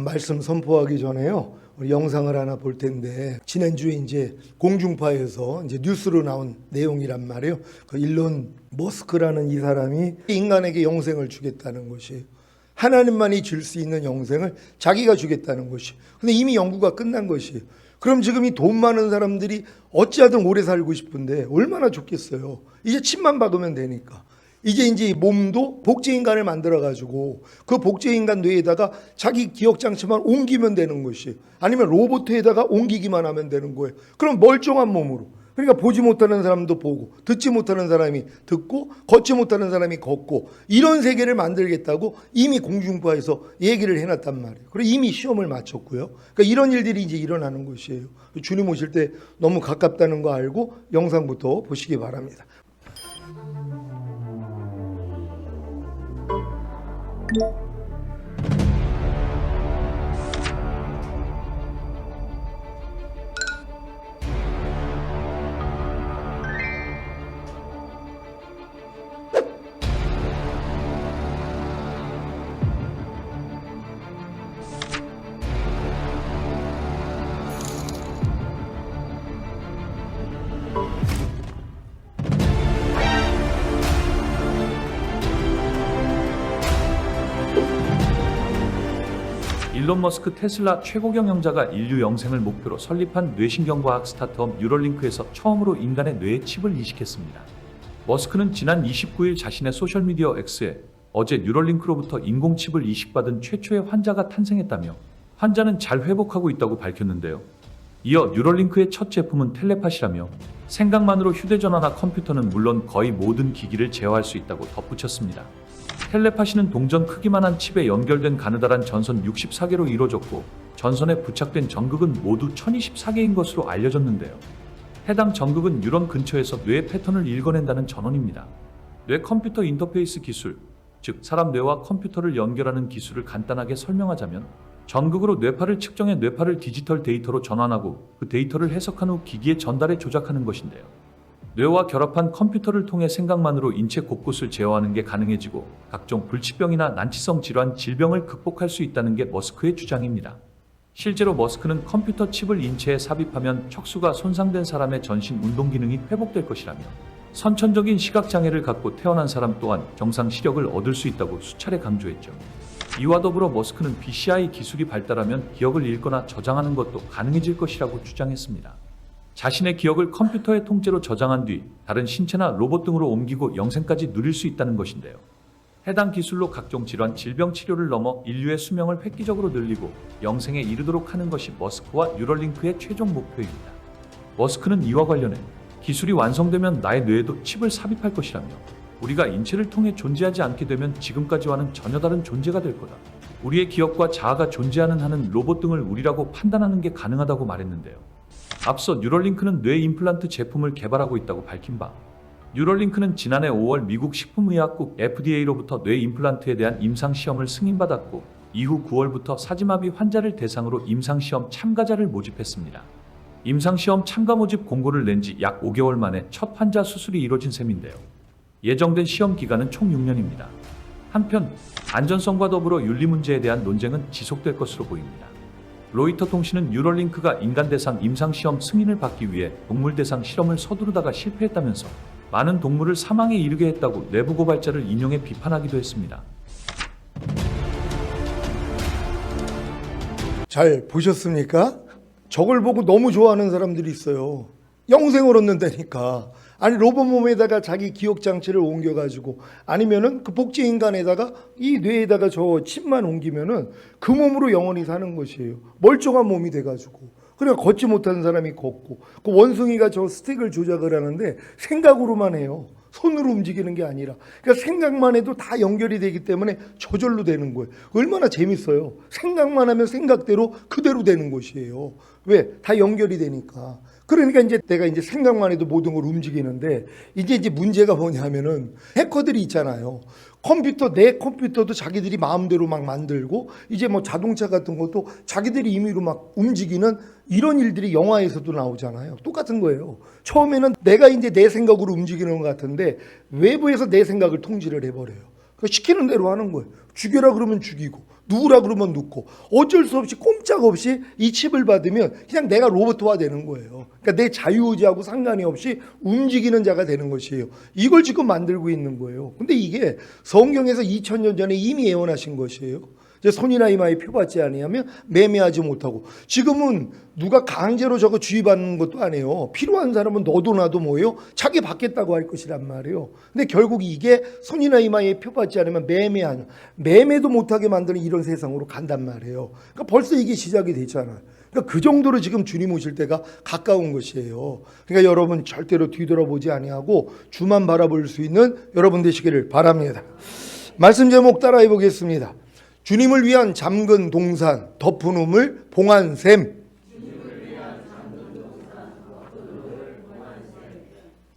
말씀 선포하기 전에요. 우리 영상을 하나 볼 텐데 지난주에 이제 공중파에서 이제 뉴스로 나온 내용이란 말이에요. 그 일론 머스크라는 이 사람이 인간에게 영생을 주겠다는 것이에요. 하나님만이 줄 수 있는 영생을 자기가 주겠다는 것이. 근데 이미 연구가 끝난 것이에요. 그럼 지금 이 돈 많은 사람들이 어찌하든 오래 살고 싶은데 얼마나 좋겠어요. 이제 칩만 박으면 되니까. 이제 몸도 복제인간을 만들어가지고 그 복제인간 뇌에다가 자기 기억장치만 옮기면 되는 것이, 아니면 로봇에다가 옮기기만 하면 되는 거예요. 그럼 멀쩡한 몸으로. 그러니까 보지 못하는 사람도 보고, 듣지 못하는 사람이 듣고, 걷지 못하는 사람이 걷고, 이런 세계를 만들겠다고 이미 공중파에서 얘기를 해놨단 말이에요. 그리고 이미 시험을 마쳤고요. 그러니까 이런 일들이 이제 일어나는 것이에요. 주님 오실 때 너무 가깝다는 거 알고 영상부터 보시기 바랍니다. 일론 머스크 테슬라 최고 경영자가 인류 영생을 목표로 설립한 뇌신경과학 스타트업 뉴럴링크에서 처음으로 인간의 뇌에 칩을 이식했습니다. 머스크는 지난 29일 자신의 소셜미디어 X에 어제 뉴럴링크로부터 인공칩을 이식받은 최초의 환자가 탄생했다며 환자는 잘 회복하고 있다고 밝혔는데요. 이어 뉴럴링크의 첫 제품은 텔레파시라며 생각만으로 휴대전화나 컴퓨터는 물론 거의 모든 기기를 제어할 수 있다고 덧붙였습니다. 텔레파시는 동전 크기만한 칩에 연결된 가느다란 전선 64개로 이루어졌고 전선에 부착된 전극은 모두 1024개인 것으로 알려졌는데요. 해당 전극은 뉴런 근처에서 뇌의 패턴을 읽어낸다는 전원입니다. 뇌 컴퓨터 인터페이스 기술, 즉 사람 뇌와 컴퓨터를 연결하는 기술을 간단하게 설명하자면 전극으로 뇌파를 측정해 뇌파를 디지털 데이터로 전환하고 그 데이터를 해석한 후 기기에 전달해 조작하는 것인데요. 뇌와 결합한 컴퓨터를 통해 생각만으로 인체 곳곳을 제어하는 게 가능해지고 각종 불치병이나 난치성 질환, 질병을 극복할 수 있다는 게 머스크의 주장입니다. 실제로 머스크는 컴퓨터 칩을 인체에 삽입하면 척수가 손상된 사람의 전신 운동 기능이 회복될 것이라며 선천적인 시각장애를 갖고 태어난 사람 또한 정상 시력을 얻을 수 있다고 수차례 강조했죠. 이와 더불어 머스크는 BCI 기술이 발달하면 기억을 읽거나 저장하는 것도 가능해질 것이라고 주장했습니다. 자신의 기억을 컴퓨터의 통째로 저장한 뒤 다른 신체나 로봇 등으로 옮기고 영생까지 누릴 수 있다는 것인데요. 해당 기술로 각종 질환, 질병 치료를 넘어 인류의 수명을 획기적으로 늘리고 영생에 이르도록 하는 것이 머스크와 뉴럴링크의 최종 목표입니다. 머스크는 이와 관련해 기술이 완성되면 나의 뇌에도 칩을 삽입할 것이라며 우리가 인체를 통해 존재하지 않게 되면 지금까지와는 전혀 다른 존재가 될 거다. 우리의 기억과 자아가 존재하는 한은 로봇 등을 우리라고 판단하는 게 가능하다고 말했는데요. 앞서 뉴럴링크는 뇌 임플란트 제품을 개발하고 있다고 밝힌 바, 뉴럴링크는 지난해 5월 미국 식품의약국 FDA로부터 뇌 임플란트에 대한 임상시험을 승인받았고 이후 9월부터 사지마비 환자를 대상으로 임상시험 참가자를 모집했습니다. 임상시험 참가 모집 공고를 낸 지 약 5개월 만에 첫 환자 수술이 이뤄진 셈인데요. 예정된 시험 기간은 총 6년입니다. 한편 안전성과 더불어 윤리 문제에 대한 논쟁은 지속될 것으로 보입니다. 로이터 통신은 뉴럴링크가 인간 대상 임상시험 승인을 받기 위해 동물 대상 실험을 서두르다가 실패했다면서 많은 동물을 사망에 이르게 했다고 내부 고발자를 인용해 비판하기도 했습니다. 잘 보셨습니까? 저걸 보고 너무 좋아하는 사람들이 있어요. 영생을 얻는다니까. 아니 로봇 몸에다가 자기 기억 장치를 옮겨가지고, 아니면은 그 복제 인간에다가 이 뇌에다가 저 칩만 옮기면은 그 몸으로 영원히 사는 것이에요. 멀쩡한 몸이 돼가지고. 그러니까 걷지 못하는 사람이 걷고, 그 원숭이가 저 스틱을 조작을 하는데 생각으로만 해요. 손으로 움직이는 게 아니라. 그러니까 생각만 해도 다 연결이 되기 때문에 저절로 되는 거예요. 얼마나 재밌어요. 생각만 하면 생각대로 그대로 되는 것이에요. 왜? 다 연결이 되니까. 그러니까 이제 내가 이제 생각만 해도 모든 걸 움직이는데, 이제 문제가 뭐냐면은 해커들이 있잖아요. 내 컴퓨터도 자기들이 마음대로 막 만들고, 이제 뭐 자동차 같은 것도 자기들이 임의로 막 움직이는 이런 일들이 영화에서도 나오잖아요. 똑같은 거예요. 처음에는 내가 이제 내 생각으로 움직이는 것 같은데 외부에서 내 생각을 통제를 해버려요. 시키는 대로 하는 거예요. 죽여라 그러면 죽이고 누우라 그러면 눕고 어쩔 수 없이 꼼짝없이 이 칩을 받으면 그냥 내가 로봇화 되는 거예요. 그러니까 내 자유의지하고 상관이 없이 움직이는 자가 되는 것이에요. 이걸 지금 만들고 있는 거예요. 근데 이게 성경에서 2000년 전에 이미 예언하신 것이에요. 이제 손이나 이마에 표받지 아니하면 매매하지 못하고, 지금은 누가 강제로 저거 주의받는 것도 아니에요. 필요한 사람은 너도 나도 뭐예요? 자기 받겠다고 할 것이란 말이에요. 근데 결국 이게 손이나 이마에 표받지 않으면 매매하냐, 매매도 못하게 만드는 이런 세상으로 간단 말이에요. 그러니까 벌써 이게 시작이 됐잖아요. 그러니까 그 정도로 지금 주님 오실 때가 가까운 것이에요. 그러니까 여러분 절대로 뒤돌아보지 아니하고 주만 바라볼 수 있는 여러분 되시기를 바랍니다. 말씀 제목 따라해 보겠습니다. 주님을 위한 잠근 동산 덮은 우물 봉한 샘.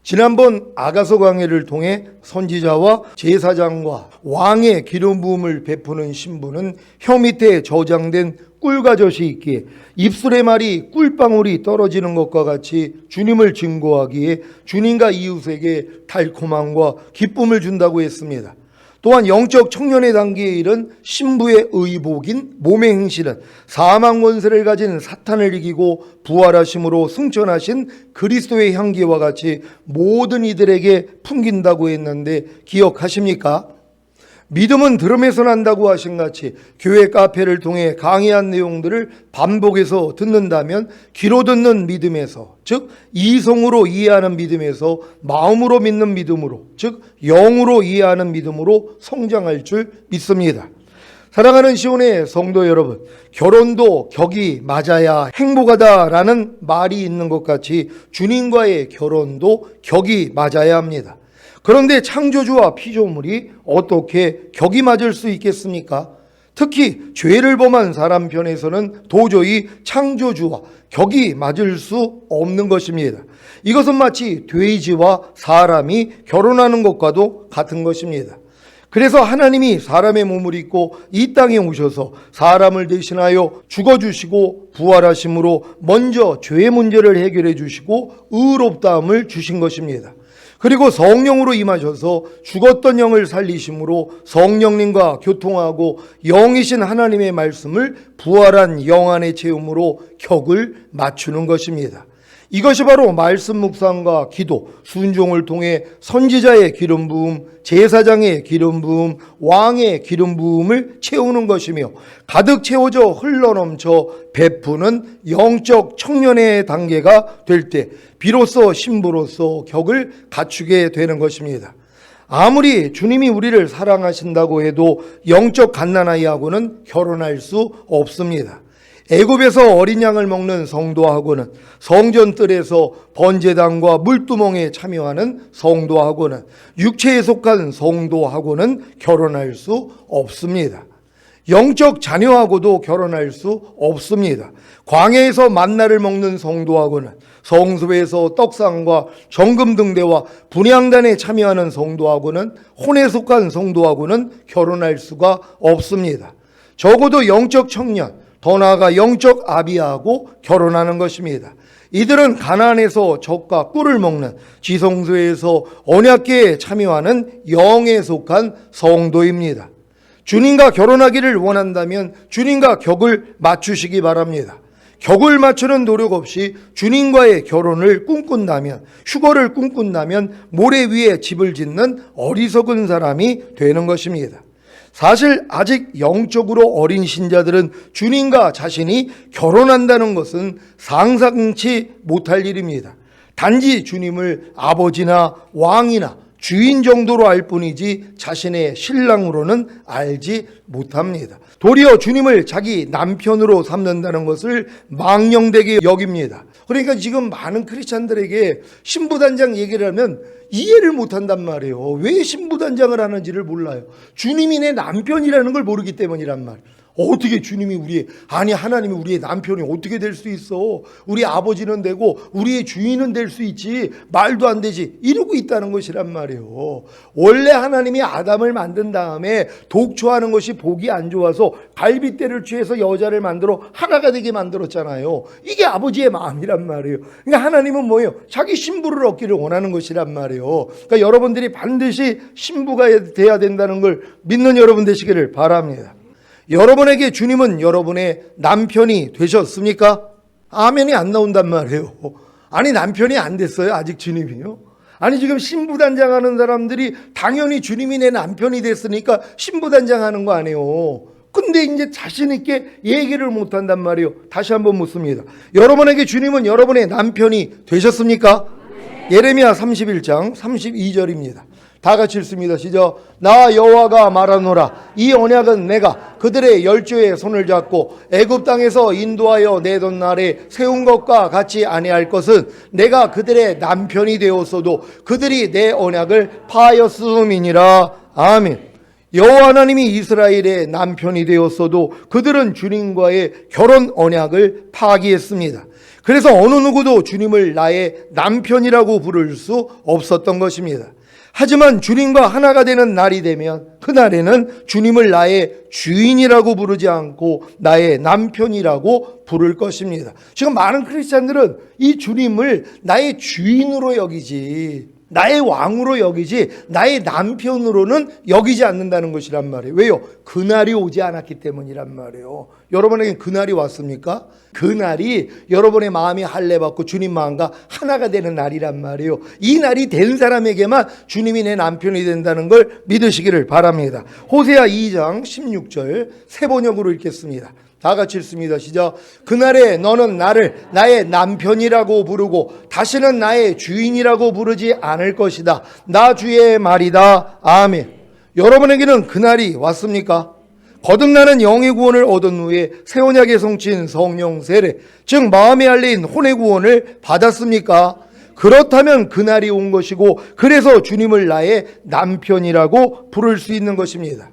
지난번 아가서 강해를 통해 선지자와 제사장과 왕의 기름 부음을 베푸는 신부는 혀 밑에 저장된 꿀가젖이 있기에 입술의 말이 꿀방울이 떨어지는 것과 같이 주님을 증거하기에 주님과 이웃에게 달콤함과 기쁨을 준다고 했습니다. 또한 영적 청년의 단계에 이른 신부의 의복인 몸의 행실은 사망 권세를 가진 사탄을 이기고 부활하심으로 승천하신 그리스도의 향기와 같이 모든 이들에게 풍긴다고 했는데 기억하십니까? 믿음은 들음에서 난다고 하신 같이 교회 카페를 통해 강의한 내용들을 반복해서 듣는다면 귀로 듣는 믿음에서, 즉 이성으로 이해하는 믿음에서 마음으로 믿는 믿음으로, 즉 영으로 이해하는 믿음으로 성장할 줄 믿습니다. 사랑하는 시온의 성도 여러분, 결혼도 격이 맞아야 행복하다라는 말이 있는 것 같이 주님과의 결혼도 격이 맞아야 합니다. 그런데 창조주와 피조물이 어떻게 격이 맞을 수 있겠습니까? 특히 죄를 범한 사람 편에서는 도저히 창조주와 격이 맞을 수 없는 것입니다. 이것은 마치 돼지와 사람이 결혼하는 것과도 같은 것입니다. 그래서 하나님이 사람의 몸을 입고 이 땅에 오셔서 사람을 대신하여 죽어주시고 부활하심으로 먼저 죄의 문제를 해결해 주시고 의롭다함을 주신 것입니다. 그리고 성령으로 임하셔서 죽었던 영을 살리심으로 성령님과 교통하고 영이신 하나님의 말씀을 부활한 영 안에 채움으로 격을 맞추는 것입니다. 이것이 바로 말씀 묵상과 기도, 순종을 통해 선지자의 기름 부음, 제사장의 기름 부음, 왕의 기름 부음을 채우는 것이며 가득 채워져 흘러넘쳐 베푸는 영적 청년의 단계가 될 때 비로소 신부로서 격을 갖추게 되는 것입니다. 아무리 주님이 우리를 사랑하신다고 해도 영적 갓난아이하고는 결혼할 수 없습니다. 애굽에서 어린 양을 먹는 성도하고는, 성전뜰에서 번제단과 물두멍에 참여하는 성도하고는, 육체에 속한 성도하고는 결혼할 수 없습니다. 영적 자녀하고도 결혼할 수 없습니다. 광야에서 만나를 먹는 성도하고는, 성소에서 떡상과 정금 등대와 분향단에 참여하는 성도하고는, 혼에 속한 성도하고는 결혼할 수가 없습니다. 적어도 영적 청년, 더 나아가 영적 아비하고 결혼하는 것입니다. 이들은 가나안에서 젖과 꿀을 먹는, 지성소에서 언약궤에 참여하는 영에 속한 성도입니다. 주님과 결혼하기를 원한다면 주님과 격을 맞추시기 바랍니다. 격을 맞추는 노력 없이 주님과의 결혼을 꿈꾼다면, 휴거를 꿈꾼다면 모래 위에 집을 짓는 어리석은 사람이 되는 것입니다. 사실 아직 영적으로 어린 신자들은 주님과 자신이 결혼한다는 것은 상상치 못할 일입니다. 단지 주님을 아버지나 왕이나 주인 정도로 알 뿐이지 자신의 신랑으로는 알지 못합니다. 도리어 주님을 자기 남편으로 삼는다는 것을 망령되게 여깁니다. 그러니까 지금 많은 크리스찬들에게 신부단장 얘기를 하면 이해를 못한단 말이에요. 왜 신부단장을 하는지를 몰라요. 주님이 내 남편이라는 걸 모르기 때문이란 말이에요. 어떻게 주님이 하나님이 우리의 남편이 어떻게 될 수 있어? 우리 아버지는 되고 우리의 주인은 될 수 있지. 말도 안 되지. 이러고 있다는 것이란 말이에요. 원래 하나님이 아담을 만든 다음에 독초하는 것이 보기 안 좋아서 갈빗대를 취해서 여자를 만들어 하나가 되게 만들었잖아요. 이게 아버지의 마음이란 말이에요. 그러니까 하나님은 뭐예요? 자기 신부를 얻기를 원하는 것이란 말이에요. 그러니까 여러분들이 반드시 신부가 돼야 된다는 걸 믿는 여러분 되시기를 바랍니다. 여러분에게 주님은 여러분의 남편이 되셨습니까? 아멘이 안 나온단 말이에요. 아니, 남편이 안 됐어요? 아직 주님이요? 아니, 지금 신부단장하는 사람들이 당연히 주님이 내 남편이 됐으니까 신부단장하는 거 아니에요. 근데 이제 자신 있게 얘기를 못 한단 말이에요. 다시 한번 묻습니다. 여러분에게 주님은 여러분의 남편이 되셨습니까? 예레미야 31장 32절입니다. 다 같이 읽습니다. 시작. 나 여호와가 말하노라. 이 언약은 내가 그들의 열조의 손을 잡고 애굽 땅에서 인도하여 내던 날에 세운 것과 같이 아니할 것은 내가 그들의 남편이 되었어도 그들이 내 언약을 파하였음이니라. 아멘. 여호와 하나님이 이스라엘의 남편이 되었어도 그들은 주님과의 결혼 언약을 파기했습니다. 그래서 어느 누구도 주님을 나의 남편이라고 부를 수 없었던 것입니다. 하지만 주님과 하나가 되는 날이 되면 그날에는 주님을 나의 주인이라고 부르지 않고 나의 남편이라고 부를 것입니다. 지금 많은 크리스찬들은 이 주님을 나의 주인으로 여기지, 나의 왕으로 여기지, 나의 남편으로는 여기지 않는다는 것이란 말이에요. 왜요? 그날이 오지 않았기 때문이란 말이에요. 여러분에게 그날이 왔습니까? 그날이 여러분의 마음이 할례받고 주님 마음과 하나가 되는 날이란 말이에요. 이 날이 된 사람에게만 주님이 내 남편이 된다는 걸 믿으시기를 바랍니다. 호세아 2장 16절 새 번역으로 읽겠습니다. 다 같이 읽습니다. 시작. 그날에 너는 나를 나의 남편이라고 부르고 다시는 나의 주인이라고 부르지 않을 것이다. 나 주의 말이다. 아멘. 여러분에게는 그날이 왔습니까? 거듭나는 영의 구원을 얻은 후에 새 언약에 성취인 성령 세례, 즉 마음에 알린 혼의 구원을 받았습니까? 그렇다면 그날이 온 것이고 그래서 주님을 나의 남편이라고 부를 수 있는 것입니다.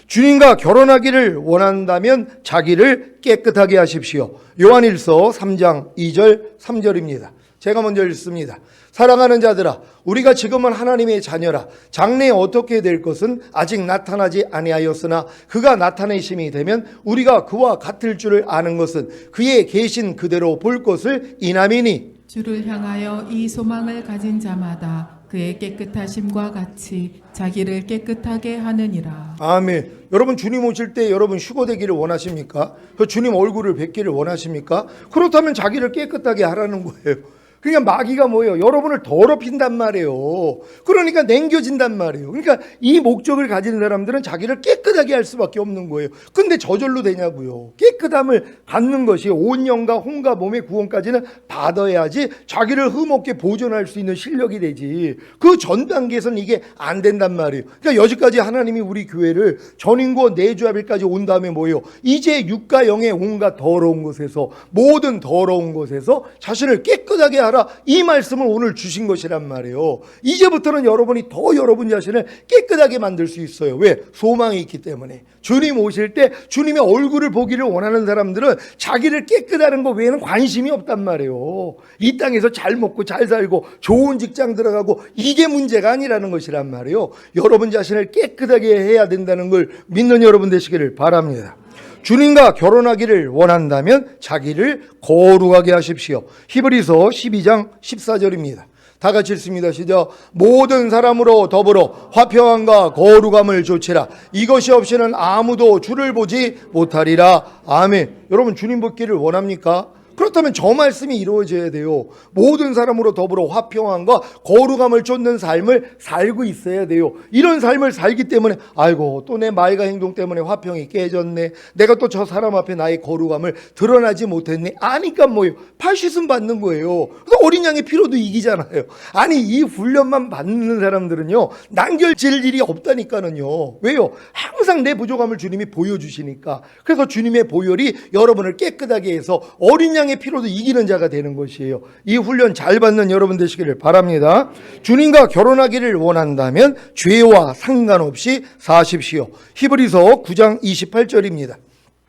주님과 결혼하기를 원한다면 자기를 깨끗하게 하십시오. 요한일서 3장 2절 3절입니다. 제가 먼저 읽습니다. 사랑하는 자들아, 우리가 지금은 하나님의 자녀라. 장래에 어떻게 될 것은 아직 나타나지 아니하였으나 그가 나타내심이 되면 우리가 그와 같을 줄을 아는 것은 그의 계신 그대로 볼 것을 인함이니. 주를 향하여 이 소망을 가진 자마다 그의 깨끗하심과 같이 자기를 깨끗하게 하느니라. 아멘. 여러분, 주님 오실 때 여러분 휴거되기를 원하십니까? 주님 얼굴을 뵙기를 원하십니까? 그렇다면 자기를 깨끗하게 하라는 거예요. 그러니까 마귀가 뭐예요? 여러분을 더럽힌단 말이에요. 그러니까 냉겨진단 말이에요. 그러니까 이 목적을 가진 사람들은 자기를 깨끗하게 할 수밖에 없는 거예요. 근데 저절로 되냐고요. 깨끗함을 갖는 것이 온 영과 혼과 몸의 구원까지는 받아야지 자기를 흠없게 보존할 수 있는 실력이 되지. 그 전 단계에서는 이게 안 된단 말이에요. 그러니까 여지까지 하나님이 우리 교회를 전인과 내주합일까지 온 다음에 뭐예요? 이제 육과 영의 온갖 더러운 것에서, 모든 더러운 것에서 자신을 깨끗하게 하라, 이 말씀을 오늘 주신 것이란 말이에요. 이제부터는 여러분이 더 여러분 자신을 깨끗하게 만들 수 있어요. 왜? 소망이 있기 때문에. 주님 오실 때 주님의 얼굴을 보기를 원하는 사람들은 자기를 깨끗하는 것 외에는 관심이 없단 말이에요. 이 땅에서 잘 먹고 잘 살고 좋은 직장 들어가고 이게 문제가 아니라는 것이란 말이에요. 여러분 자신을 깨끗하게 해야 된다는 걸 믿는 여러분 되시기를 바랍니다. 주님과 결혼하기를 원한다면 자기를 거룩하게 하십시오. 히브리서 12장 14절입니다. 다 같이 읽습니다. 시작. 모든 사람으로 더불어 화평함과 거룩함을 조치라. 이것이 없이는 아무도 주를 보지 못하리라. 아멘. 여러분, 주님 보기를 원합니까? 그렇다면 저 말씀이 이루어져야 돼요. 모든 사람으로 더불어 화평함과 거룩함을 쫓는 삶을 살고 있어야 돼요. 이런 삶을 살기 때문에 아이고, 또 내 말과 행동 때문에 화평이 깨졌네. 내가 또 저 사람 앞에 나의 거룩함을 드러나지 못했네. 아니까 뭐예요? 파시즘 받는 거예요. 어린 양의 피로도 이기잖아요. 아니, 이 훈련만 받는 사람들은요, 난결질 일이 없다니까는요. 왜요? 항상 내 부족함을 주님이 보여주시니까. 그래서 주님의 보혈이 여러분을 깨끗하게 해서 어린 양의 피로도 이기는 자가 되는 것이에요. 이 훈련 잘 받는 여러분 되시기를 바랍니다. 주님과 결혼하기를 원한다면 죄와 상관없이 사십시오. 히브리서 9장 28절입니다.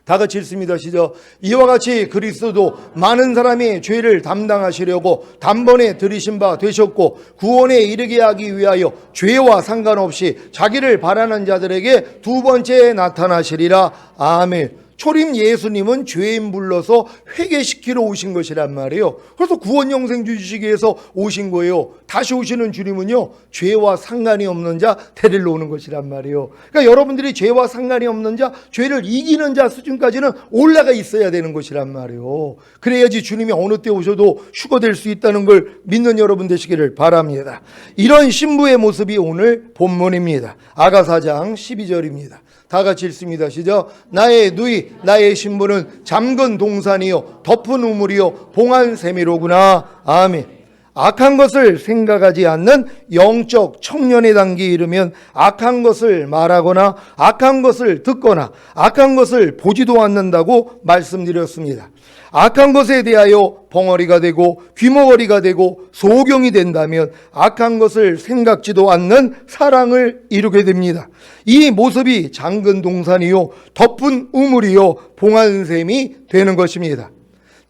다 같이 읽습니다. 시작. 이와 같이 그리스도도 많은 사람의 죄를 담당하시려고 단번에 들이신 바 되셨고 구원에 이르게 하기 위하여 죄와 상관없이 자기를 바라는 자들에게 두 번째 나타나시리라. 아멘. 초림 예수님은 죄인 불러서 회개시키러 오신 것이란 말이에요. 그래서 구원 영생 주시기 위해서 오신 거예요. 다시 오시는 주님은요, 죄와 상관이 없는 자 데리러 오는 것이란 말이에요. 그러니까 여러분들이 죄와 상관이 없는 자, 죄를 이기는 자 수준까지는 올라가 있어야 되는 것이란 말이에요. 그래야지 주님이 어느 때 오셔도 휴거될 수 있다는 걸 믿는 여러분 되시기를 바랍니다. 이런 신부의 모습이 오늘 본문입니다. 아가사장 12절입니다. 다 같이 읽습니다. 시작. 나의 누이 나의 신부는 잠근 동산이요 덮은 우물이요 봉한 샘이로구나. 아멘. 악한 것을 생각하지 않는 영적 청년의 단계에 이르면 악한 것을 말하거나 악한 것을 듣거나 악한 것을 보지도 않는다고 말씀드렸습니다. 악한 것에 대하여 벙어리가 되고 귀머거리가 되고 소경이 된다면 악한 것을 생각지도 않는 사랑을 이루게 됩니다. 이 모습이 잠근 동산이요 덮은 우물이요 봉한 샘이 되는 것입니다.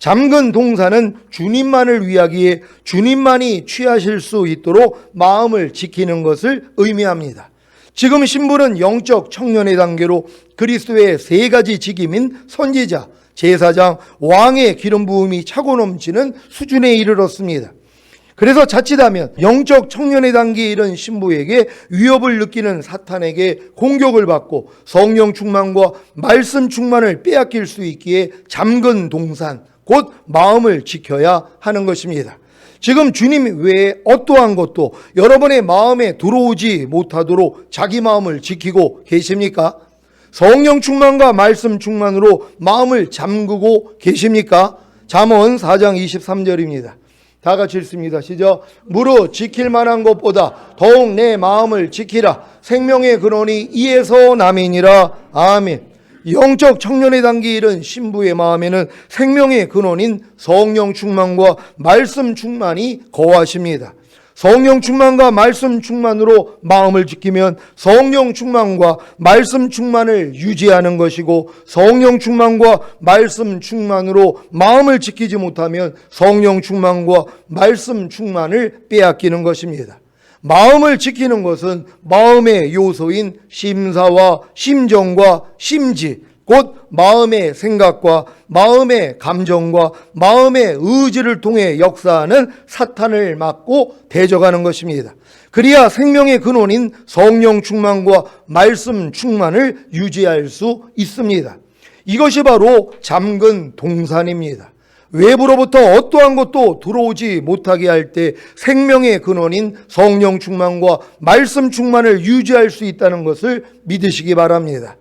잠근 동산은 주님만을 위하기에 주님만이 취하실 수 있도록 마음을 지키는 것을 의미합니다. 지금 신부는 영적 청년의 단계로 그리스도의 세 가지 직임인 선지자, 제사장, 왕의 기름 부음이 차고 넘치는 수준에 이르렀습니다. 그래서 자칫하면 영적 청년의 단계에 이른 신부에게 위협을 느끼는 사탄에게 공격을 받고 성령 충만과 말씀 충만을 빼앗길 수 있기에 잠근 동산, 곧 마음을 지켜야 하는 것입니다. 지금 주님 외에 어떠한 것도 여러분의 마음에 들어오지 못하도록 자기 마음을 지키고 계십니까? 성령 충만과 말씀 충만으로 마음을 잠그고 계십니까? 잠언 4장 23절입니다. 다 같이 읽습니다. 시작. 무릇 지킬 만한 것보다 더욱 내 마음을 지키라. 생명의 근원이 이에서 남이니라. 아멘. 영적 청년의 단계에 이른 신부의 마음에는 생명의 근원인 성령 충만과 말씀 충만이 거하십니다. 성령 충만과 말씀 충만으로 마음을 지키면 성령 충만과 말씀 충만을 유지하는 것이고 성령 충만과 말씀 충만으로 마음을 지키지 못하면 성령 충만과 말씀 충만을 빼앗기는 것입니다. 마음을 지키는 것은 마음의 요소인 심사와 심정과 심지, 곧 마음의 생각과 마음의 감정과 마음의 의지를 통해 역사하는 사탄을 막고 대적하는 것입니다. 그래야 생명의 근원인 성령 충만과 말씀 충만을 유지할 수 있습니다. 이것이 바로 잠근 동산입니다. 외부로부터 어떠한 것도 들어오지 못하게 할 때 생명의 근원인 성령 충만과 말씀 충만을 유지할 수 있다는 것을 믿으시기 바랍니다.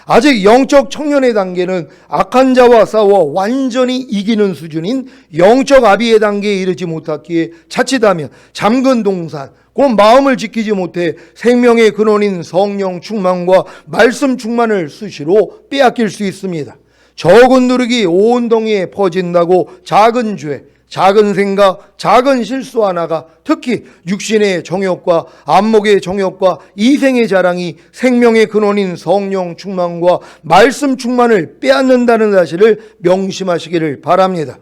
아직 영적 청년의 단계는 악한 자와 싸워 완전히 이기는 수준인 영적 아비의 단계에 이르지 못했기에 자칫하면 잠근 동산, 곧 마음을 지키지 못해 생명의 근원인 성령 충만과 말씀 충만을 수시로 빼앗길 수 있습니다. 적은 누룩이 온 동이에 퍼진다고 작은 죄, 작은 생각, 작은 실수 하나가 특히 육신의 정욕과 안목의 정욕과 이생의 자랑이 생명의 근원인 성령 충만과 말씀 충만을 빼앗는다는 사실을 명심하시기를 바랍니다.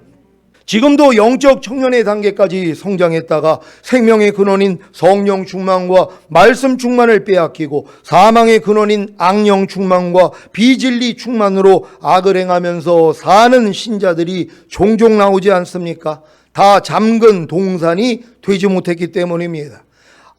지금도 영적 청년의 단계까지 성장했다가 생명의 근원인 성령 충만과 말씀 충만을 빼앗기고 사망의 근원인 악령 충만과 비진리 충만으로 악을 행하면서 사는 신자들이 종종 나오지 않습니까? 다 잠근 동산이 되지 못했기 때문입니다.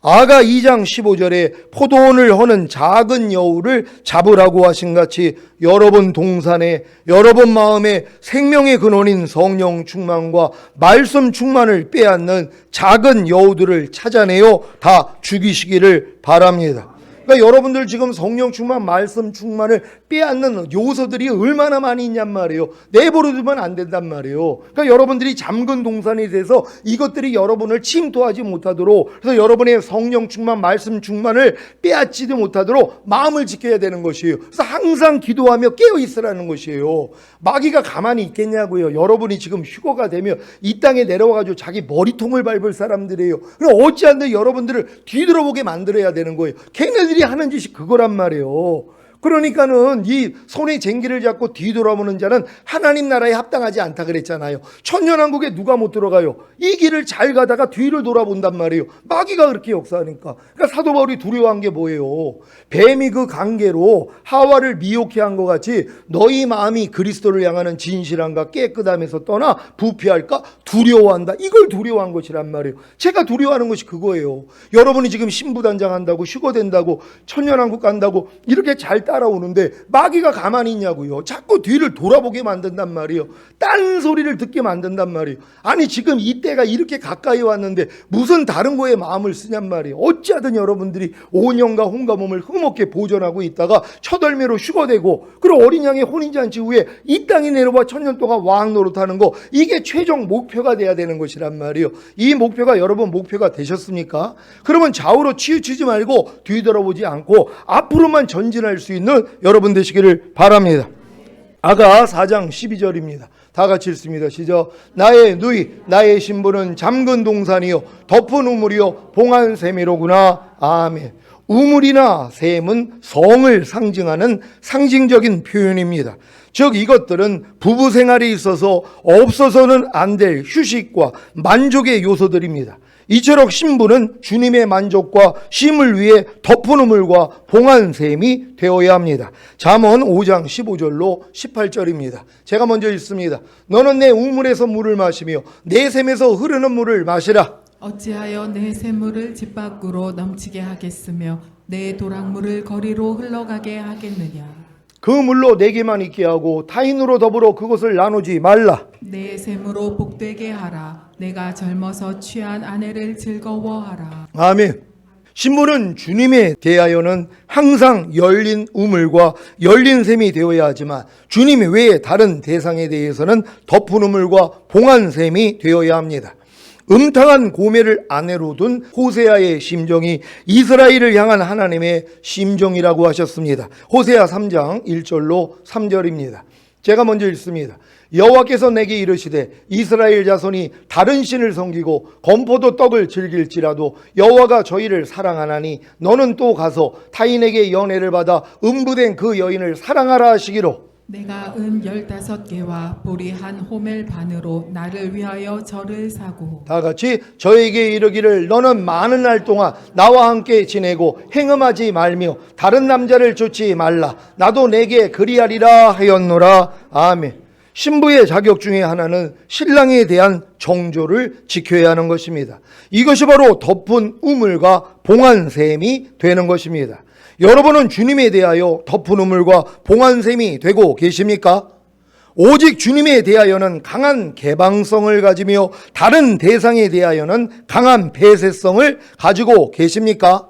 아가 2장 15절에 포도원을 허는 작은 여우를 잡으라고 하신 같이 여러분 동산에 여러분 마음에 생명의 근원인 성령 충만과 말씀 충만을 빼앗는 작은 여우들을 찾아내어 다 죽이시기를 바랍니다. 그러니까 여러분들 지금 성령 충만, 말씀 충만을 빼앗는 요소들이 얼마나 많이 있냔 말이에요. 내버려두면 안 된단 말이에요. 그러니까 여러분들이 잠근 동산이 돼서 이것들이 여러분을 침투하지 못하도록, 그래서 여러분의 성령 충만, 말씀 충만을 빼앗지도 못하도록 마음을 지켜야 되는 것이에요. 그래서 항상 기도하며 깨어 있으라는 것이에요. 마귀가 가만히 있겠냐고요. 여러분이 지금 휴거가 되면 이 땅에 내려와가지고 자기 머리통을 밟을 사람들이에요. 그럼 어찌한데 여러분들을 뒤돌아보게 만들어야 되는 거예요. 걔네들이 하는 짓이 그거란 말이에요. 그러니까는 이 손에 쟁기를 잡고 뒤돌아보는 자는 하나님 나라에 합당하지 않다 그랬잖아요. 천년왕국에 누가 못 들어가요? 이 길을 잘 가다가 뒤를 돌아본단 말이에요. 마귀가 그렇게 역사하니까. 그러니까 사도 바울이 두려워한 게 뭐예요? 뱀이 그 관계로 하와를 미혹해 한 것 같이 너희 마음이 그리스도를 향하는 진실함과 깨끗함에서 떠나 부패할까 두려워한다. 이걸 두려워한 것이란 말이에요. 제가 두려워하는 것이 그거예요. 여러분이 지금 신부단장한다고 휴거된다고 천년왕국 간다고 이렇게 잘 따라오는데 마귀가 가만히 있냐고요. 자꾸 뒤를 돌아보게 만든단 말이에요. 딴 소리를 듣게 만든단 말이에요. 아니 지금 이때가 이렇게 가까이 왔는데 무슨 다른 거에 마음을 쓰냔 말이에요. 어찌하든 여러분들이 5년과 혼과 몸을 흠없게 보존하고 있다가 첫월매로 휴거되고 그리고 어린 양의 혼인잔치 후에 이 땅에 내려와 천년 동안 왕 노릇하는 거 이게 최종 목표가 돼야 되는 것이란 말이에요. 이 목표가 여러분 목표가 되셨습니까? 그러면 좌우로 치우치지 말고 뒤돌아보지 않고 앞으로만 전진할 수 있는 여러분 되시기를 바랍니다. 아가 4장 12절입니다. 다 같이 읽습니다. 시작. 나의 누이 나의 신부는 잠근 동산이요 덮은 우물이요 봉한 샘이로구나. 아멘. 우물이나 샘은 성을 상징하는 상징적인 표현입니다. 즉 이것들은 부부 생활에 있어서 없어서는 안 될 휴식과 만족의 요소들입니다. 이처럼 신부는 주님의 만족과 쉼을 위해 덮은 우물과 봉한 샘이 되어야 합니다. 잠언 5장 15절로 18절입니다. 제가 먼저 읽습니다. 너는 내 우물에서 물을 마시며 내 샘에서 흐르는 물을 마시라. 어찌하여 내 샘물을 집 밖으로 넘치게 하겠으며 내 도랑물을 거리로 흘러가게 하겠느냐. 그 물로 내게만 있게 하고 타인으로 더불어 그것을 나누지 말라. 내 샘으로 복되게 하라. 내가 젊어서 취한 아내를 즐거워하라. 아멘. 신부는 주님에 대하여는 항상 열린 우물과 열린 샘이 되어야 하지만 주님 외에 다른 대상에 대해서는 덮은 우물과 봉한 샘이 되어야 합니다. 음탕한 고매를 아내로 둔 호세아의 심정이 이스라엘을 향한 하나님의 심정이라고 하셨습니다. 호세아 3장 1절로 3절입니다. 제가 먼저 읽습니다. 여호와께서 내게 이르시되 이스라엘 자손이 다른 신을 섬기고 건포도 떡을 즐길지라도 여호와가 저희를 사랑하나니 너는 또 가서 타인에게 연애를 받아 음부된 그 여인을 사랑하라 하시기로 내가 은 15개와 보리 한 호멜 반으로 나를 위하여 절을 사고 다 같이 저에게 이르기를 너는 많은 날 동안 나와 함께 지내고 행음하지 말며 다른 남자를 좇지 말라. 나도 내게 그리하리라 하였노라. 아멘. 신부의 자격 중에 하나는 신랑에 대한 정조를 지켜야 하는 것입니다. 이것이 바로 덮은 우물과 봉한 샘이 되는 것입니다. 여러분은 주님에 대하여 덮은 우물과 봉한 샘이 되고 계십니까? 오직 주님에 대하여는 강한 개방성을 가지며 다른 대상에 대하여는 강한 폐쇄성을 가지고 계십니까?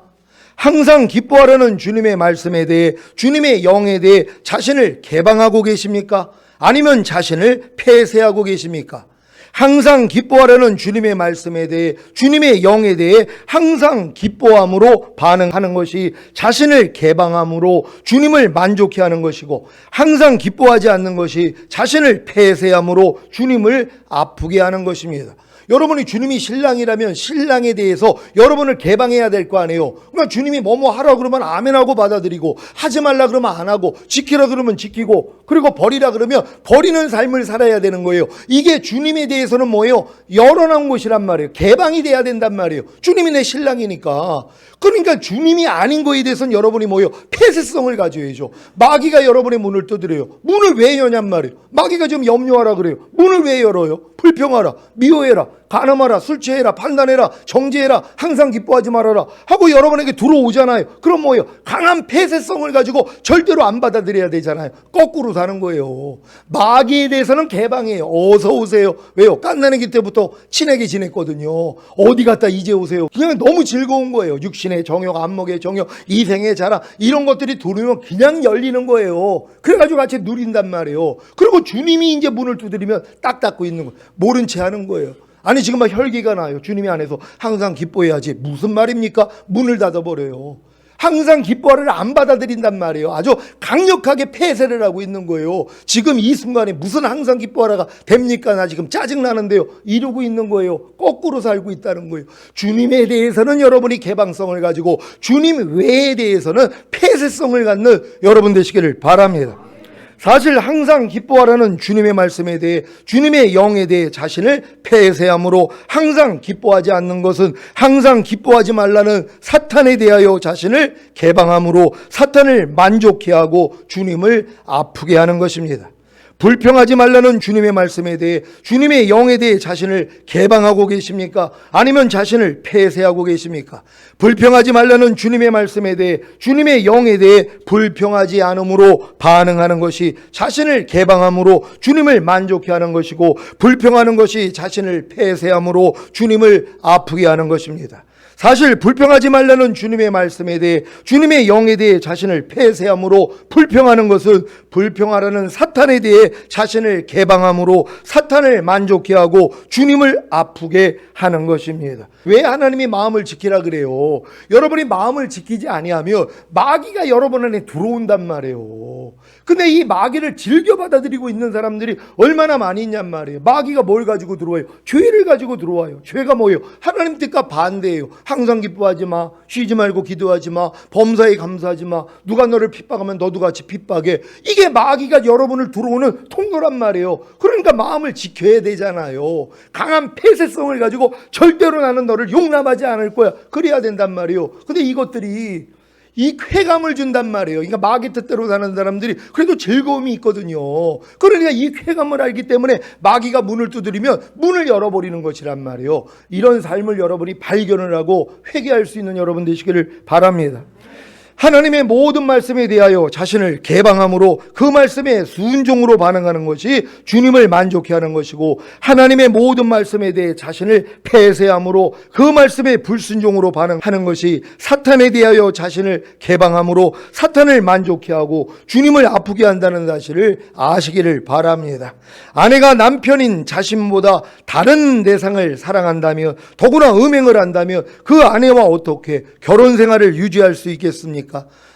항상 기뻐하려는 주님의 말씀에 대해 주님의 영에 대해 자신을 개방하고 계십니까? 아니면 자신을 폐쇄하고 계십니까? 항상 기뻐하려는 주님의 말씀에 대해 주님의 영에 대해 항상 기뻐함으로 반응하는 것이 자신을 개방함으로 주님을 만족해 하는 것이고 항상 기뻐하지 않는 것이 자신을 폐쇄함으로 주님을 아프게 하는 것입니다. 여러분이 주님이 신랑이라면 신랑에 대해서 여러분을 개방해야 될 거 아니에요. 그러니까 주님이 뭐뭐 하라 그러면 아멘하고 받아들이고 하지 말라 그러면 안 하고 지키라 그러면 지키고 그리고 버리라 그러면 버리는 삶을 살아야 되는 거예요. 이게 주님에 대해서는 뭐예요? 열어놓은 것이란 말이에요. 개방이 돼야 된단 말이에요. 주님이 내 신랑이니까. 그러니까 주님이 아닌 거에 대해서는 여러분이 뭐예요? 폐쇄성을 가져야죠. 마귀가 여러분의 문을 두드려요. 문을 왜 여냔 말이에요. 마귀가 지금 염려하라 그래요. 문을 왜 열어요? 불평하라, 미워해라, 간음하라, 술 취해라, 판단해라, 정죄해라, 항상 기뻐하지 말아라 하고 여러분에게 들어오잖아요. 그럼 뭐예요? 강한 폐쇄성을 가지고 절대로 안 받아들여야 되잖아요. 거꾸로 사는 거예요. 마귀에 대해서는 개방해요. 어서 오세요. 왜요? 갓난아기 때부터 친하게 지냈거든요. 어디 갔다 이제 오세요. 그냥 너무 즐거운 거예요. 육신의 정욕, 안목의 정욕, 이생의 자랑 이런 것들이 들어오면 그냥 열리는 거예요. 그래가지고 같이 누린단 말이에요. 그리고 주님이 이제 문을 두드리면 딱 닫고 있는 거예요. 모른 채 하는 거예요. 아니 지금 막 혈기가 나요. 주님이 안에서 항상 기뻐해야지. 무슨 말입니까? 문을 닫아버려요. 항상 기뻐하를 안 받아들인단 말이에요. 아주 강력하게 폐쇄를 하고 있는 거예요. 지금 이 순간에 무슨 항상 기뻐하라가 됩니까? 나 지금 짜증나는데요. 이러고 있는 거예요. 거꾸로 살고 있다는 거예요. 주님에 대해서는 여러분이 개방성을 가지고 주님 외에 대해서는 폐쇄성을 갖는 여러분 되시기를 바랍니다. 사실 항상 기뻐하라는 주님의 말씀에 대해 주님의 영에 대해 자신을 폐쇄함으로 항상 기뻐하지 않는 것은 항상 기뻐하지 말라는 사탄에 대하여 자신을 개방함으로 사탄을 만족해 하고 주님을 아프게 하는 것입니다. 불평하지 말라는 주님의 말씀에 대해 주님의 영에 대해 자신을 개방하고 계십니까? 아니면 자신을 폐쇄하고 계십니까? 불평하지 말라는 주님의 말씀에 대해 주님의 영에 대해 불평하지 않음으로 반응하는 것이 자신을 개방함으로 주님을 만족해 하는 것이고, 불평하는 것이 자신을 폐쇄함으로 주님을 아프게 하는 것입니다. 사실 불평하지 말라는 주님의 말씀에 대해 주님의 영에 대해 자신을 폐쇄함으로 불평하는 것은 불평하라는 사탄에 대해 자신을 개방함으로 사탄을 만족해 하고 주님을 아프게 하는 것입니다. 왜 하나님이 마음을 지키라 그래요? 여러분이 마음을 지키지 아니하면 마귀가 여러분 안에 들어온단 말이에요. 근데 이 마귀를 즐겨 받아들이고 있는 사람들이 얼마나 많이 있냔 말이에요. 마귀가 뭘 가지고 들어와요? 죄를 가지고 들어와요. 죄가 뭐예요? 하나님 뜻과 반대예요. 항상 기뻐하지 마, 쉬지 말고 기도하지 마, 범사에 감사하지 마, 누가 너를 핍박하면 너도 같이 핍박해. 이게 마귀가 여러분을 들어오는 통로란 말이에요. 그러니까 마음을 지켜야 되잖아요. 강한 폐쇄성을 가지고 절대로 나는 너를 용납하지 않을 거야, 그래야 된단 말이에요. 근데 이것들이 이 쾌감을 준단 말이에요. 그러니까 마귀 뜻대로 사는 사람들이 그래도 즐거움이 있거든요. 그러니까 이 쾌감을 알기 때문에 마귀가 문을 두드리면 문을 열어버리는 것이란 말이에요. 이런 삶을 여러분이 발견을 하고 회개할 수 있는 여러분 되시기를 바랍니다. 하나님의 모든 말씀에 대하여 자신을 개방함으로 그 말씀에 순종으로 반응하는 것이 주님을 만족해 하는 것이고, 하나님의 모든 말씀에 대해 자신을 폐쇄함으로 그 말씀에 불순종으로 반응하는 것이 사탄에 대하여 자신을 개방함으로 사탄을 만족해 하고 주님을 아프게 한다는 사실을 아시기를 바랍니다. 아내가 남편인 자신보다 다른 대상을 사랑한다면, 더구나 음행을 한다면 그 아내와 어떻게 결혼 생활을 유지할 수 있겠습니까?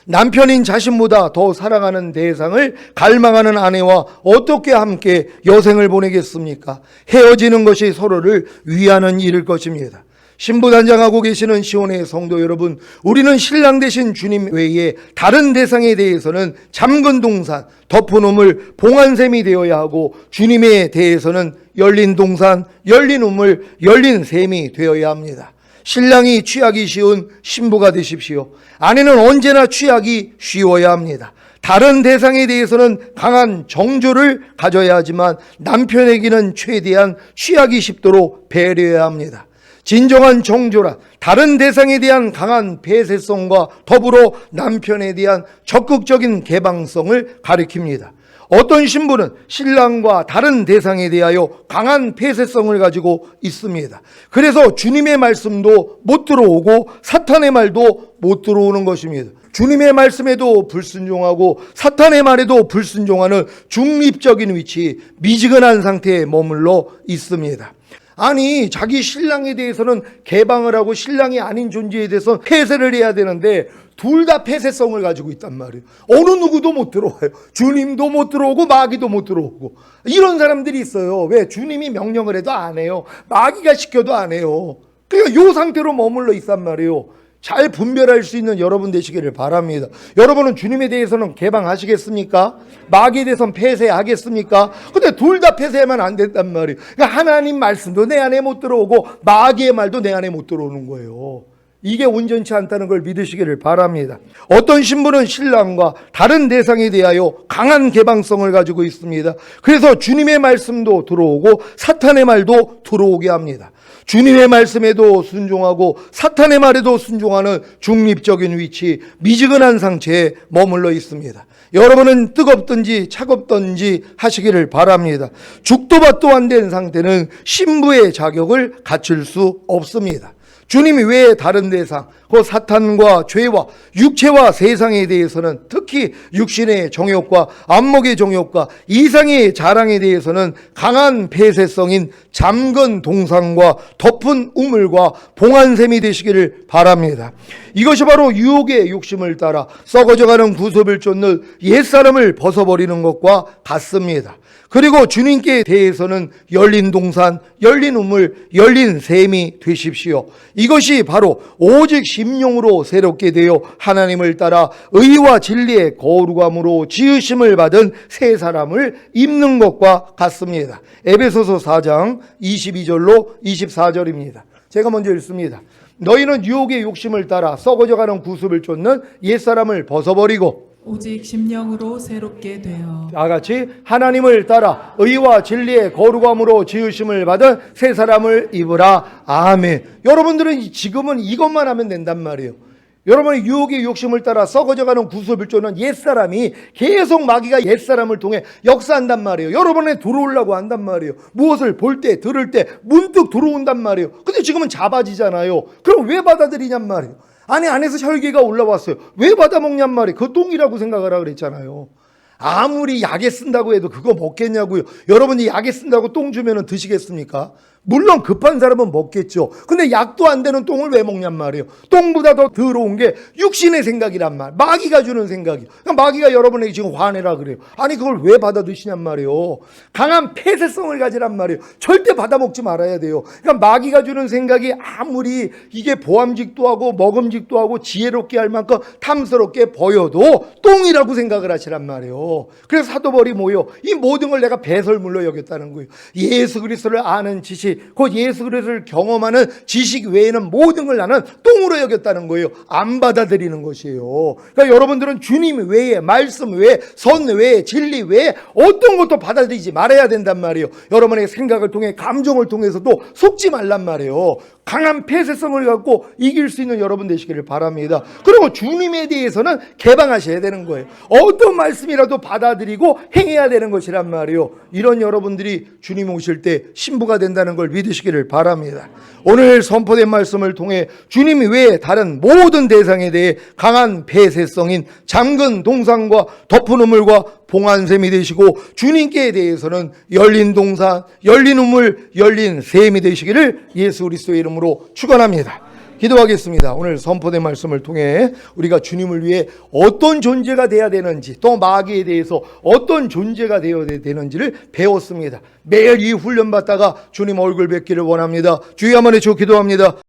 남편인 자신보다 더 사랑하는 대상을 갈망하는 아내와 어떻게 함께 여생을 보내겠습니까? 헤어지는 것이 서로를 위하는 일일 것입니다. 신부단장하고 계시는 시온의 성도 여러분, 우리는 신랑 되신 주님 외에 다른 대상에 대해서는 잠근 동산, 덮은 우물, 봉한 셈이 되어야 하고, 주님에 대해서는 열린 동산, 열린 우물, 열린 셈이 되어야 합니다. 신랑이 취하기 쉬운 신부가 되십시오. 아내는 언제나 취하기 쉬워야 합니다. 다른 대상에 대해서는 강한 정조를 가져야 하지만 남편에게는 최대한 취하기 쉽도록 배려해야 합니다. 진정한 정조란 다른 대상에 대한 강한 폐쇄성과 더불어 남편에 대한 적극적인 개방성을 가리킵니다. 어떤 신부는 신랑과 다른 대상에 대하여 강한 폐쇄성을 가지고 있습니다. 그래서 주님의 말씀도 못 들어오고 사탄의 말도 못 들어오는 것입니다. 주님의 말씀에도 불순종하고 사탄의 말에도 불순종하는 중립적인 위치, 미지근한 상태에 머물러 있습니다. 아니, 자기 신랑에 대해서는 개방을 하고 신랑이 아닌 존재에 대해서 폐쇄를 해야 되는데 둘 다 폐쇄성을 가지고 있단 말이에요. 어느 누구도 못 들어와요. 주님도 못 들어오고 마귀도 못 들어오고. 이런 사람들이 있어요. 왜? 주님이 명령을 해도 안 해요. 마귀가 시켜도 안 해요. 그러니까 이 상태로 머물러 있단 말이에요. 잘 분별할 수 있는 여러분 되시기를 바랍니다. 여러분은 주님에 대해서는 개방하시겠습니까? 마귀에 대해서는 폐쇄하겠습니까? 근데 둘 다 폐쇄하면 안 된단 말이에요. 그러니까 하나님 말씀도 내 안에 못 들어오고 마귀의 말도 내 안에 못 들어오는 거예요. 이게 온전치 않다는 걸 믿으시기를 바랍니다. 어떤 신부는 신랑과 다른 대상에 대하여 강한 개방성을 가지고 있습니다. 그래서 주님의 말씀도 들어오고 사탄의 말도 들어오게 합니다. 주님의 말씀에도 순종하고 사탄의 말에도 순종하는 중립적인 위치, 미지근한 상태에 머물러 있습니다. 여러분은 뜨겁든지 차갑든지 하시기를 바랍니다. 죽도 밥도 안 된 상태는 신부의 자격을 갖출 수 없습니다. 주님 외에 다른 대상, 그 사탄과 죄와 육체와 세상에 대해서는, 특히 육신의 정욕과 안목의 정욕과 이상의 자랑에 대해서는 강한 폐쇄성인 잠근 동상과 덮은 우물과 봉안샘이 되시기를 바랍니다. 이것이 바로 유혹의 욕심을 따라 썩어져가는 구습을 쫓는 옛사람을 벗어버리는 것과 같습니다. 그리고 주님께 대해서는 열린 동산, 열린 우물, 열린 샘이 되십시오. 이것이 바로 오직 심령으로 새롭게 되어 하나님을 따라 의와 진리의 거룩함으로 지으심을 받은 새 사람을 입는 것과 같습니다. 에베소서 4장 22절로 24절입니다. 제가 먼저 읽습니다. 너희는 유혹의 욕심을 따라 썩어져가는 구습을 쫓는 옛사람을 벗어버리고 오직 심령으로 새롭게 되어 다 같이 하나님을 따라 의와 진리의 거룩함으로 지으심을 받은 새 사람을 입으라. 아멘. 여러분들은 지금은 이것만 하면 된단 말이에요. 여러분의 유혹의 욕심을 따라 썩어져가는 구습을 쫓는 옛사람이 계속 마귀가 옛사람을 통해 역사한단 말이에요. 여러분에 들어오려고 한단 말이에요. 무엇을 볼 때, 들을 때 문득 들어온단 말이에요. 근데 지금은 잡아지잖아요. 그럼 왜 받아들이냔 말이에요. 아니, 안에서 혈기가 올라왔어요. 왜 받아먹냔 말이에요. 그 똥이라고 생각하라 그랬잖아요. 아무리 약에 쓴다고 해도 그거 먹겠냐고요. 여러분이 약에 쓴다고 똥 주면 드시겠습니까? 물론 급한 사람은 먹겠죠. 근데 약도 안 되는 똥을 왜 먹냔 말이에요. 똥보다 더 더러운 게 육신의 생각이란 말. 마귀가 주는 생각이요. 그러니까 마귀가 여러분에게 지금 화내라 그래요. 아니, 그걸 왜 받아 드시냔 말이에요. 강한 폐쇄성을 가지란 말이에요. 절대 받아 먹지 말아야 돼요. 그러니까 마귀가 주는 생각이 아무리 이게 보암직도 하고 먹음직도 하고 지혜롭게 할 만큼 탐스럽게 보여도 똥이라고 생각을 하시란 말이에요. 그래서 사도 바울이 뭐예요? 이 모든 걸 내가 배설물로 여겼다는 거예요. 예수 그리스도를 아는 지식, 곧 예수 그리스도를 경험하는 지식 외에는 모든 걸 나는 똥으로 여겼다는 거예요. 안 받아들이는 것이에요. 그러니까 여러분들은 주님 외에, 말씀 외에, 선 외에, 진리 외에 어떤 것도 받아들이지 말아야 된단 말이에요. 여러분의 생각을 통해, 감정을 통해서도 속지 말란 말이에요. 강한 폐쇄성을 갖고 이길 수 있는 여러분 되시기를 바랍니다. 그리고 주님에 대해서는 개방하셔야 되는 거예요. 어떤 말씀이라도 받아들이고 행해야 되는 것이란 말이에요. 이런 여러분들이 주님 오실 때 신부가 된다는 걸 믿으시기를 바랍니다. 오늘 선포된 말씀을 통해 주님 외에 다른 모든 대상에 대해 강한 폐쇄성인 잠근 동상과 덮은 우물과 봉안샘이 되시고, 주님께 대해서는 열린 동산, 열린 우물, 열린 샘이 되시기를 예수 그리스도의 이름으로 축원합니다. 기도하겠습니다. 오늘 선포된 말씀을 통해 우리가 주님을 위해 어떤 존재가 되어야 되는지, 또 마귀에 대해서 어떤 존재가 되어야 되는지를 배웠습니다. 매일 이 훈련 받다가 주님 얼굴 뵙기를 원합니다. 주여 한번 해주시고 기도합니다.